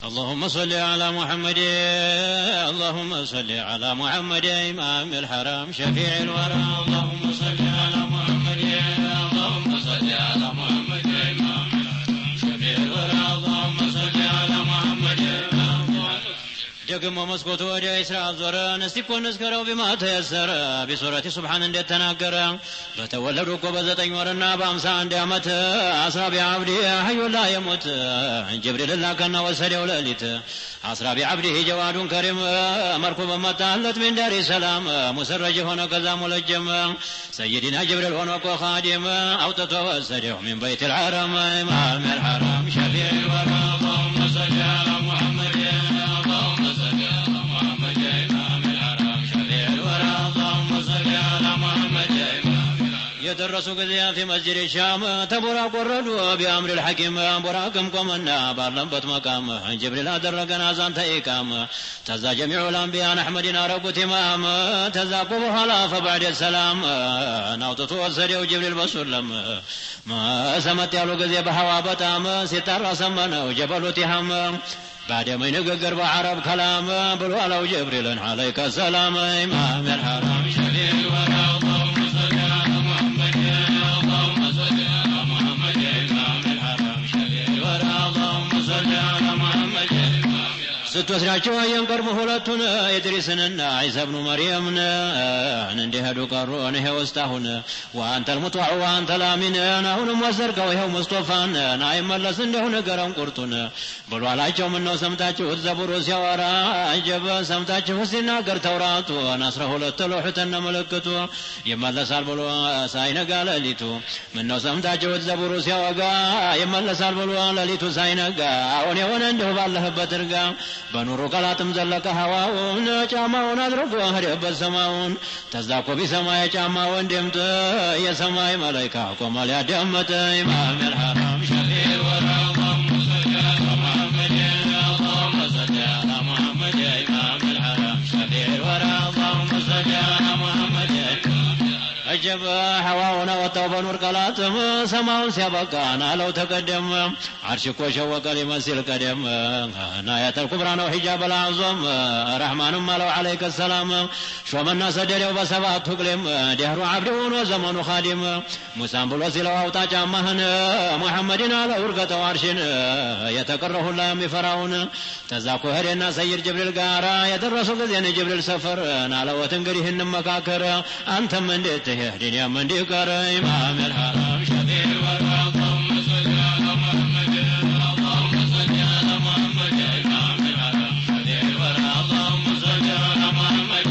اللهم صل على محمد اللهم صل على محمد إمام الحرم شفيع الورى اللهم صل على محمد اللهم صل على محمد إمام الحرم شفيع الورى اللهم صل على محمد جاكم مسكوت وجه إسراء الزورة نستيكون نذكره بما تيسر بسورة سبحان اندي التناكر فتولدوا قبضة ورنا بأمسان دامت أسرى بعبده حي لا يموت جبريل الله كان وسري ولالت أسرى بعبده جواد كريم مركوبا متعلت من دار السلام مسرج هنا كذا ملجم سيدنا جبريل هنا خادم أو تتوسل من بيت الحرم إمام الحرم شفيع الورى اللهم صل على محمد اللهم صل على محمد إمام الحرم شفيع الورى اللهم صل على محمد يدرسوا قضية في مسجد الشام تبرا قردوا بأمر الحكيم براكم قمنا بارلمبت مقام جبريل أدرقنا زان تإيكام تزا جميع الأنبياء نحمدنا رب تمام تزا قبها فبعد السلام نوتطوا السريع جبريل بسلم ما سمت يالو قضية بحوابتام ستر سمنا وجبل تهم بعد ما ينقر بعرب كلام بلو على جبريل عليك السلام إمام الحرم شفيع الورى اللهم صل على محمد اللهم صل على محمد إمام الحرم شفيع الورى اللهم صل على محمد ستوسراچو ينقر مهلتنا إدريسنا عيسى ابن مريم نندهدو قرون هوستهن وأنت المطوع وأنت الأمين نهون موسرك وهو مصطفى نايم ملس ندهن قرم قرطنا بلو علاچو منو سمتاچو الزبور سيوارا عجب سمتاچو سينا قر توراتو نصره لتلوحتن ملكتو يملسال بلو ساينا قال ليتو منو سمتاچو الزبور سيوارا يملسال بلو لليتو ساينا قال وننده بالله بترقا بنورو قلاتم زلق هواون جامعون أدرقوا هرب السماون تزاقوا بسماء جامعون دمت يا سماء ملائكة كمال يا دمت إمام الحرم شفيع الورى اللهم صل على محمد اللهم صل على محمد إمام الحرم شفيع الورى اللهم صل على محمد أجب حواونا وطوبا نور قلاتم سماون سيبقانا لو تقدم عرشك وشوق لمسيل قدم ناية الكبرى وحجاب العظم رحمن مالو عليك السلام شو من الناس دريو بسبات تقلم دهر عبدون وزمن خادم مسام بالوسيلة ووطا جامهن محمد على ورقة وعرشن يتكره الله بفراون تزاكو هرنا سير جبريل قارا يدرسوا قذين جبريل سفر نالا وتنقريهن مكاكر أنت من ديته دنيا من ديكر إمام الحرم شفيع الورى اللهم صل على محمد اللهم صل على محمد إمام الحرم شفيع الورى اللهم صل على محمد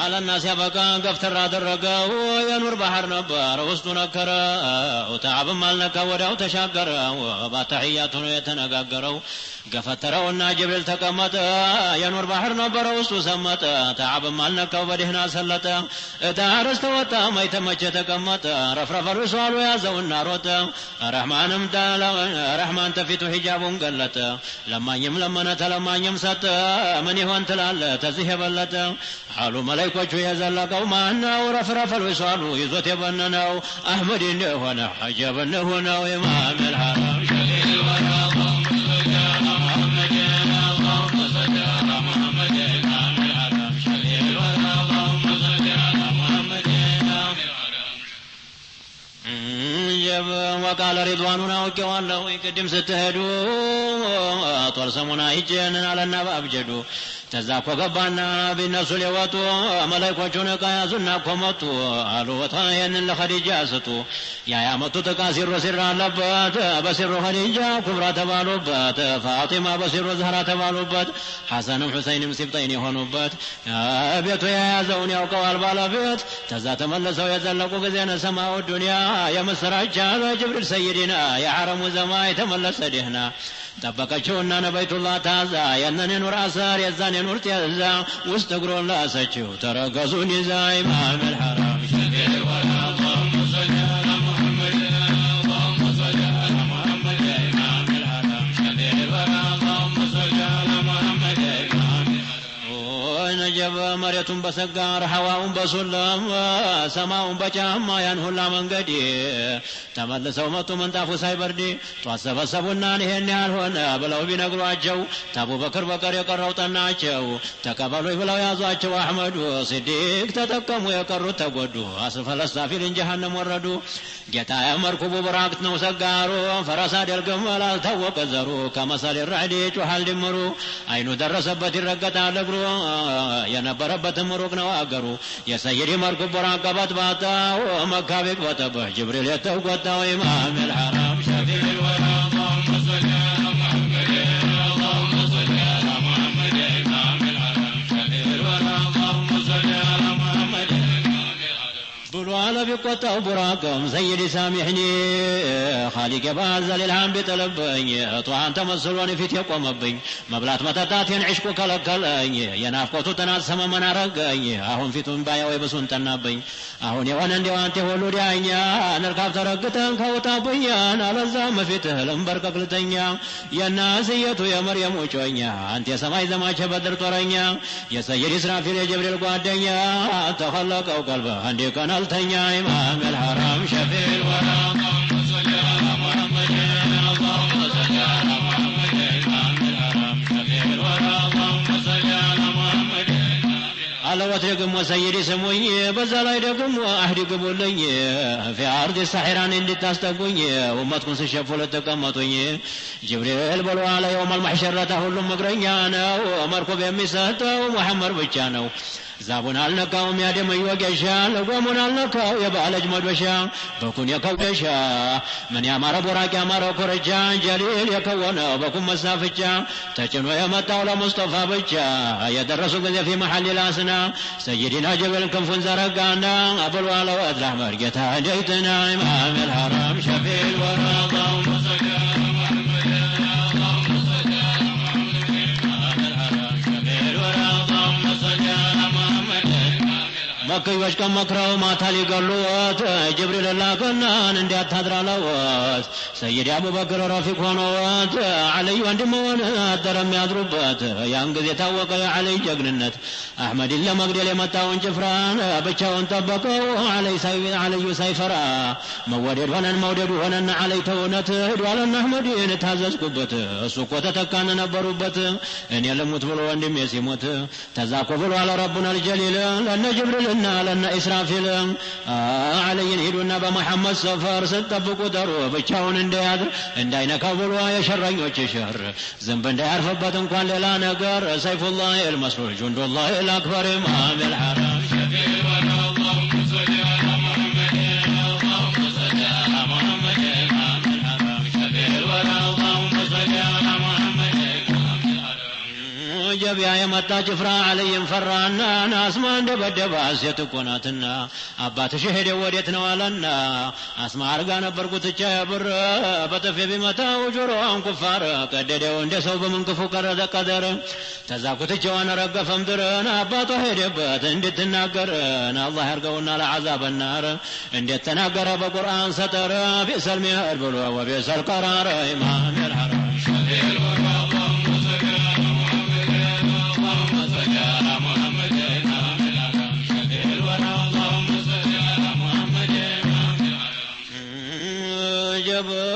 على الناس يبقى قفتر درقه يا نور بحر نبار وسط نكر وتعب مالك ودعو تشاكر وباتحياتنا يتنقاقروا قفتروا جبريل تقمت يا نور بحر نبر وسط سمت تعب مالك ودهنا سلت تارست وتا ما يتمج تقمت رفرف الرسول يا زو الناروت رحمن امتال رحمن تفيت حجاب قلت لما يملمنت لما يمست من يهون تلال تزهب اللت حالو ملائكة يزلقوا معنا ورفرف الوصال يزوت يبننا أحمد هنا حجاب هنا وإمام الحرم شفيع الورى اللهم صل على محمد اللهم صل على محمد إمام الحرم شفيع الورى اللهم صل على محمد إمام الحرم وقال رضواننا وكوالله يقدم ستهدوا طول سمنا إجينا على النباب جدو تزاكو قبانا بالنسو ليواتو ملايكوچون قياسنا قمتو علوتا ين لخديجة ستو يا متو تكاسر سر لبات بسر خديجة كبرى تبالوبات فاطمة بسر زهرة تبالوبات حسن حسين مسبطين هنوبات يا بيتو يا زوني وقوال بالبيت تزات ملسو يزلقو قزين سماء الدنيا يا مسراجال جبريل سيدنا يا حرم زماء تملس دهنا طبقچونا نبيت الله تعالى ينن نور اثار يزان نور تيزا واستغروا الله سچو ترغزوا نزاع امام الحرم شفيع الورى اللهم صل على محمد اللهم صل على محمد امام الحرم شفيع الورى اللهم صل على محمد امام الحرم ونجا በመርከብ መሬቱን በሰጋር ሐዋውን በሱለም ሰማውን በጫማ ያን ሁላ መንገድ ተመልሰው መጡ ምንጣፉ ሳይበርድ ተሰበሰቡና ይሄን ያልሆነ ብለው ቢነግሯቸው አቡበክር በቀር የቀረው ጠናቸው ተቀበሉኝ ብለው ያዟቸው አህመዱ ሲዲቅ ተጠቀሙ የቀሩት ተጎዱ አስፈለ ሳፊልን ጀሃነም ወረዱ ጌታ መርከቡ ብራቅት ነው ሰጋሩ ፈረሳ ደርገም አልታወቀ ዘሩ ከመሰለ الرعد ጮሃል ድምሩ አይኑ ደረሰበት ይረገጣል እግሩ የነበረበት ምሩቅ ነው አገሩ የሰይድ መርከብ ብራቀበት ባጣው መካ ቢቅበጠበህ ጅብሪል የተቆጣው ኢማም الحرام شفيع الورى اللهم صل على محمد اللهم صل على محمد امام الحرام شفيع الورى اللهم صل على محمد بلو على بقطع براقم سيدي سامحني خالق بازل الهام بطلبني طوعان تمثلوني في تيقومبني مبلات متتاتين عشقو كالكالني ينافقوتو تناسم من أرقني أهون في تنبايا ويبسون تنابني أهون يوانا ديوانتي هولو ديانيا نركاب ترقتن كوتابيا نالزام في تهلم بركك لتنيا يا ناسيتو يا مريم وشوينيا أنت سماي زماش بدر طرينيا يا سيد إسرافيل يا جبريل قادنيا تخلقوا قلبه عندي كان التنيا إمام الحرام شفيع الورى اللهم صل على محمد اللهم صل على محمد إمام الحرام شفيع الورى اللهم صل على محمد على وتركم وسيدي سموي بزلا يدكم وأهدي قبولي في عرض السحران اللي تستقوني ومتكن سشفوا لتقمطوني جبريل بلو على يوم المحشر تهل مقرنيانا ومركب يمساته ومحمر بجانو زابون علنكاو ميادم يوغشا لقومون علنكاو يبالج مدوشا بكون يكوشا من يامر براك يامر كرجا جليل يكونا بكون مسافجا تجنو يمتاو لمصطفى بجا يدرسوا كذا في محل الاسنا سيدنا جبل كنفن زرقانا أبو الوالو أدلح مرقتا جيتنا إمام الحرام شفيع الورى اللهم صل على محمد اللهم صل على محمد إمام الحرام شفيع الورى اللهم صل على مكيوش كم مكرو ما تالي قلوات جبريل الله كنان اندي اتهدرالوات سيدي ابو بكر رفيق هنوات علي واندمون درم يضربات يانقذ يتاوق يا علي جقننت احمد الله مقدل يمتاون جفران بچاون طبقوا علي سيفرا مودد ونن مودد ونن علي تونت ودوالن احمدين تهزز قبت السوق تتكان نبروبت ان يلمت بلو واندم يسيموت تزاكو بلو على ربنا الجليل لأن جبريل لنا إسرافيل علينا هدونا بمحمد سفر ستبقوا دروا بچاون اندياد اندينا كابلوا يشرين وچشر زنبن دي عرف بطن كان للا نقر سيف الله المسرور جند الله الأكبر إمام الحرام شفيع الورى اللهم صل على محمد اللهم صل على محمد إمام الحرام شفيع الورى اللهم صل على محمد إمام الحرام جبيا يمتا جفرا عليهم فرانا ناس ما دبدبا ستكوناتنا አባት ሸሄደ ወዴት ነው አለና አስማ አርጋ ነበርኩት ቻብር በተፈ ቢመታው ጆሮውን ኩፋር ቀደደው እንደ ሰው በመንከፉ ቀረደ ቀደረ ተዛኩት ጀዋን ረገፈ ምድረና አባቱ ሄደበት እንድትናገር አላህ ያርገውና ለዓዛብ النار እንዴት ተናገረ በቁርአን ሰጠረ ቢሰልሚ አርብሎ ወቢሰል ቀራረ ኢማም الحرام شفيع الورى اللهم صل على محمد اللهم صل على محمد إمام الحرام شفيع الورى اللهم صل على محمد إمام الحرام جبا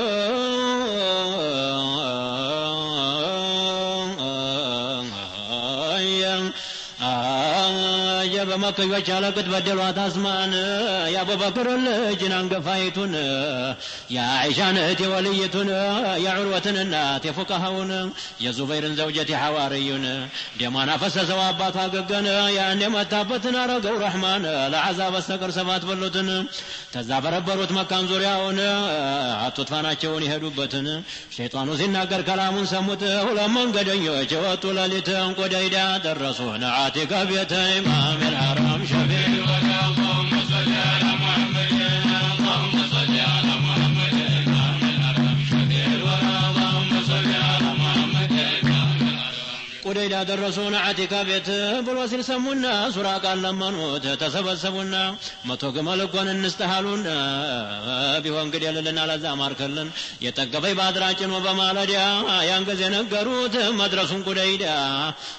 በመከዮች አለቅት በደሏት አስማን የአቡበክር ልጅን አንገፋይቱን የአይሻን እህት የወልይቱን የዑርወትን እናት የፉቃሃውን የዙበይርን ዘውጀት የሐዋርዩን ደማን አፈሰሰው አባቷ ገገነ ያን የመታበትን አረገው ረሕማን ለዓዛብ በስተቀር ሰባት በሉትን ተዛ በረበሩት መካን ዙሪያውን አጡት ፋናቸውን የሄዱበትን ሸይጣኑ ሲናገር ከላሙን ሰሙት ሁለት መንገደኞች የወጡ ሌሊትን ቆዳይዳ ደረሱ ነዓቲከ ቤተ ኢማም الحرام شفيع الورى اللهم صل على محمد اللهم صل على محمد إمام الحرام شفيع الورى اللهم صل على محمد إمام الحرام ሁደይዳ ደረሱና አቲካ ቤት ብሎ ሲል ሰሙና ሱራቃን ለመኑት ተሰበሰቡና 100 ግመል እንኳን እንስተሃሉና ቢሆን እንግዲህ ለልና ለዛ ማርከልን የጠገበይ ባድራጭን በማለዳ ያን ጊዜ ነገሩት መድረሱን ሁደይዳ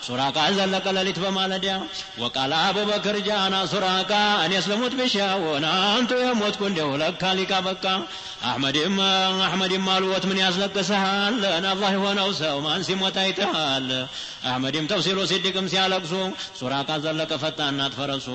ሱራቃ ዘለቀ ሌሊት በማለዳ ወቃላ አቡበክር ጃና ሱራቃ እኔ እስለሙት ብሻውና አንተ የሞትኩ እንደው ለካ ሊቃ በቃ አህመድም አሉት ምን ያስለቅስሃል አላህ የሆነው ሰው ማን ሲሞት አይተሃል አህመድም ተፍሲሉ ሲድቅም ሲያለቅሱ ሱራቃ ዘለቀ ፈጣና ተፈረሱ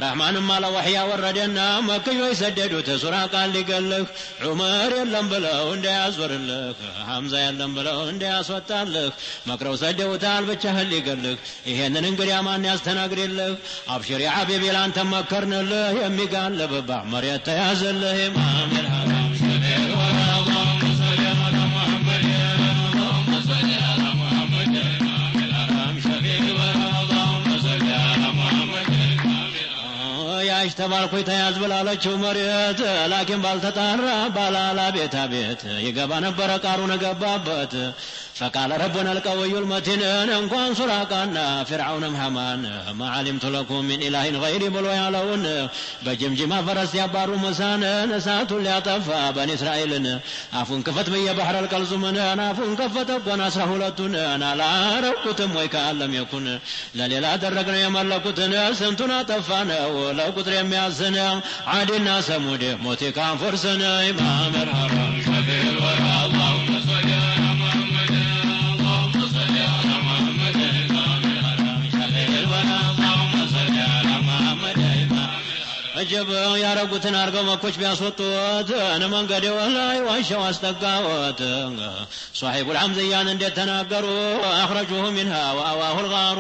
ረህማንም አለ ወህያ ወረደና መክዮ ይሰደዱት ሱራቃ ሊገልህ ዑመር የለም ብለው እንዳያዞርልህ ሐምዛ የለም ብለው እንዳያስወጣልህ መክረው ሰደውታል ብቻህን ሊገልህ ይሄንን እንግዲህ ማን ያስተናግድልህ አብሽር ያ ሐቢቢ ላንተ መከርንልህ የሚጋለብህ መሬት ተያዘልህ ኢማም الحرام ተባልኩ ተያዝ ብላለችው መሬት ላኪን ባልተጣራ ባላላ ቤት ይገባ ነበር ቃሩን ገባበት فقال ربنا القوي المتين እንኳን ሱራቃና ፍርዓውንም ሐማን ما علمت لكم من اله غيري ብሎ ያለውን በጅምጅማ ፈረስ ያባሩ ሙሳን እሳቱን ሊያጠፋ በኒ እስራኤልን አፉን ከፈት በየባህር القلزمን አፉን ከፈተ ቆና 12ቱን አላረኩትም ወይ ካለም ይኩን ለሌላ አደረግነው የመለኩትን ስንቱን አጠፋነው ለቁጥር የሚያዝነ ዓድና ሰሙድ ሞት ካንፈርሰነ ኢማም الحرام شفيع الورى اللهم صل على محمد اللهم صل على محمد ኢማም الحرام شفيع الورى اللهم صل على محمد አጀብ ያረጉትን አርገው መኮች ቢያስወጡት መንገድ ወላይ ዋሻው አስጠጋውት صاحب الحمزيان እንደተናገሩ اخرجوه منها واواه الغار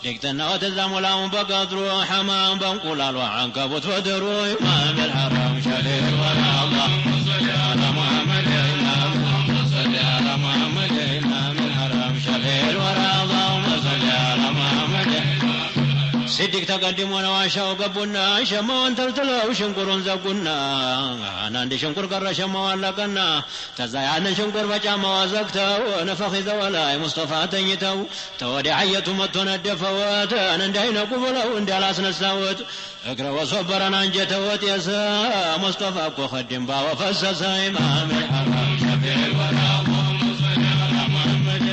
دقتنا وتزاملاهم بقدر حمام بنقلال وعنكبوت ودرو امام الحرام شفيع الورى اللهم صل على محمد اللهم صل على محمد امام الحرام شفيع الورى اللهم صل على محمد ሲዲቅ ተቀድሞ ነው ዋሻው ገቡና ሸማውን ተልትለው ሽንቁሩን ዘጉና አንድ ሽንቁር ቀረ ሸማው አለቀና ተዛ ያን ሽንቁር በጫማው ዘግተው ነፈኽ ይዘው ላይ ሙስጠፋ ተኝተው ተወዲ አየቱ መጥቶ ነደፈወት እንዳይነቁ ብለው እንዳላስነሳወት እግረ ወሶበረን አንጀተወት የሰ ሙስጠፋ እኮ ኸድም ባወፈሰሰ ኢማም الحرام شفيع الورى اللهم صل على محمد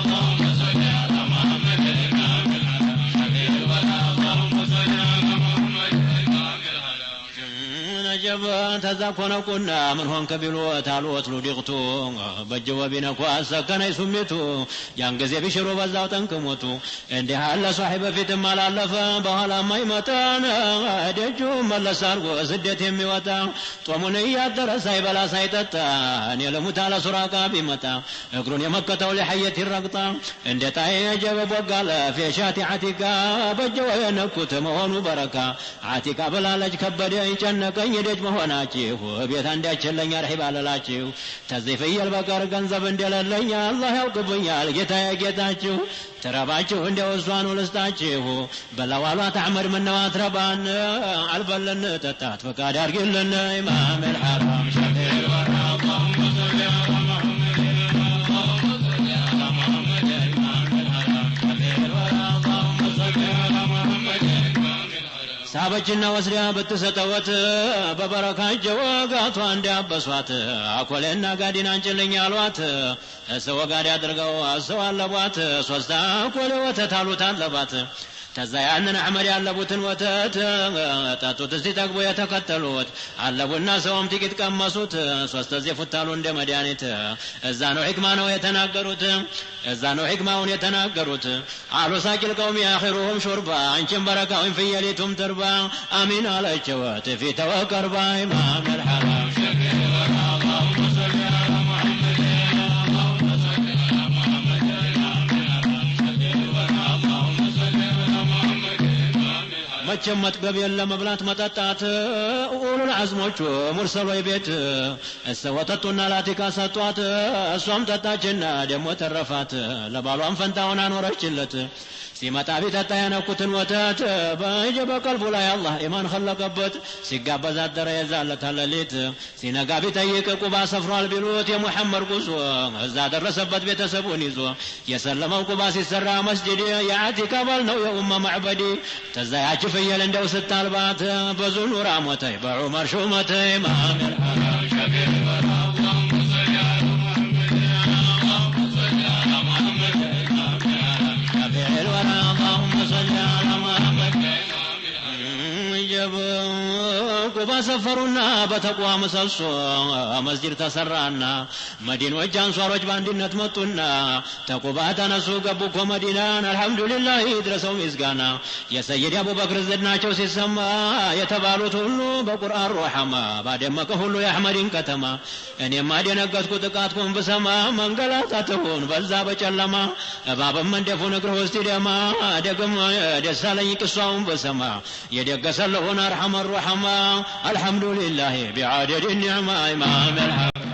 اللهم صل على محمد ኢማም الحرام شفيع الورى اللهم صل على محمد ኢማም الحرام ነጀብ ተዛኮነቁና ምን ሆንከ ቢሉት አልወት ሉዲቅቱ በጀወ ቢነኩ አሰከነ ሱሚቱ ያን ጊዜ ቢሽሩ በዛው ጠንቅሞቱ እንዲህ አለ ሷሂበ ፊትም አላለፈ በኋላ ማይመጣን ደጁ መለሳል ወስደት የሚወጣ ጦሙን ያደረ ሳይበላ ሳይጠጣ እኔ ለሙት አለ ሱራቃ ቢመጣ እግሩን የመከተው ለሐየት ይረግጣ እንደ ታየጀበ ቦጋለ ፊሻቲ አቲካ በጀወ የነኩት መሆኑ በረካ አቲካ በላለች ከበደ ይጨነቀኝ ደጅ መሆናችሁ ቤት አንዳችለኛ ረሂብ አለላችሁ ተዘፈየል በቀር ገንዘብ እንደሌለኝ አላህ ያውቅብኛል ጌታዬ ጌታችሁ ተራባችሁ እንደወሷኑ ልስጣችሁ በለዋሏ ተዕመድ ምነዋት ረባን አልበለን ተጣት ፈቃድ አድርግልን ኢማም الحرام شفيع الورى اللهم صل على محمد اللهم صل على محمد ኢማም الحرام شفيع الورى اللهم صل على محمد ሳበችና ወስሪያ በተሰጠወት በበረካጀ ወጋቷ እንዲያበሷት አኮለና ጋዲና አንጭልኝ አሏት ሰው ጋዲ አድርገው ሰው አለቧት ሶስት አኮለ ወተት አሉት አለባት ተዛ ያንን አህመድ ያለቡትን ወተት ጠጡት ሲጠግቡ የተከተሉት አለቡና ሰውም ጥቂት ቀመሱት ሶስት ጊዜ ፍታሉ እንደ መድኃኒት እዛ ነው ሕክማ ነው የተናገሩት እዛ ነው ሕክማውን የተናገሩት አሉ ሳቂል ቀውም ያኺሩሁም ሹርባ አንቺም በረካውን ፍየሊቱም ተርባ አሚን አለቸው ተፊተ ወቀርባ ኢማም الحرام شفيع الورى اللهم صل على محمد اللهم صل على محمد ኢማም الحرام شفيع الورى اللهم صل على محمد መቼም መጥገብ የለም መብላት መጠጣት ኡሉል አዝሞቹ ሙርሰሎይ ቤት እሰወተቱና ላቲካ ሰጧት እሷም ጠጣችና ደግሞ ተረፋት ለባሏም ፈንታውን አኖረችለት ሲመጣ ቢጠጣ ያነኩትን ወተት በቀልቡ ላይ አላህ ኢማን ኸለቀበት ሲጋበዝ አደረ የዛለታል ሌሊት ሲነጋ ቢጠይቅ ቁባ ሰፍሯል ቢሉት የሙሐመድ ጉዞ እዛ ደረሰበት ቤተሰቡን ይዞ የሰለመው ቁባ ሲሰራ መስጂድ የአቲካ ባል ነው የኡማ ማዕበዲ ተዛ ያች ፍየል እንደው ስታልባት ብዙ ኑራ ሞተይ በዑመር ሹመተይ ማሚር ሐራም ሸፊዕ ቁባ ሰፈሩና በተቋ ምሰሶ መስጂድ ተሰራና መዲኖች አንሷሮች በአንድነት መጡና ተቁባ ተነሱ ገቡ እኮ መዲናን አልহামዱሊላህ ይድረሰው ምስጋና የሰይድ አቡበክር ዝናቸው ሲሰማ የተባሉት ሁሉ በቁርአን ሩሐማ ባደመቀ ሁሉ የአህመድን ከተማ እኔማ ደነገጥኩ ጥቃትኩን ብሰማ መንገላታቱን በዛ በጨለማ እባብም መንደፉን እግር ውስጥ ደማ ደግም ደሳለኝ ቅሷውን ብሰማ የደገሰለሁን አርሐመ ሩሐማ الحمد لله بعدد النعمة إمام الحق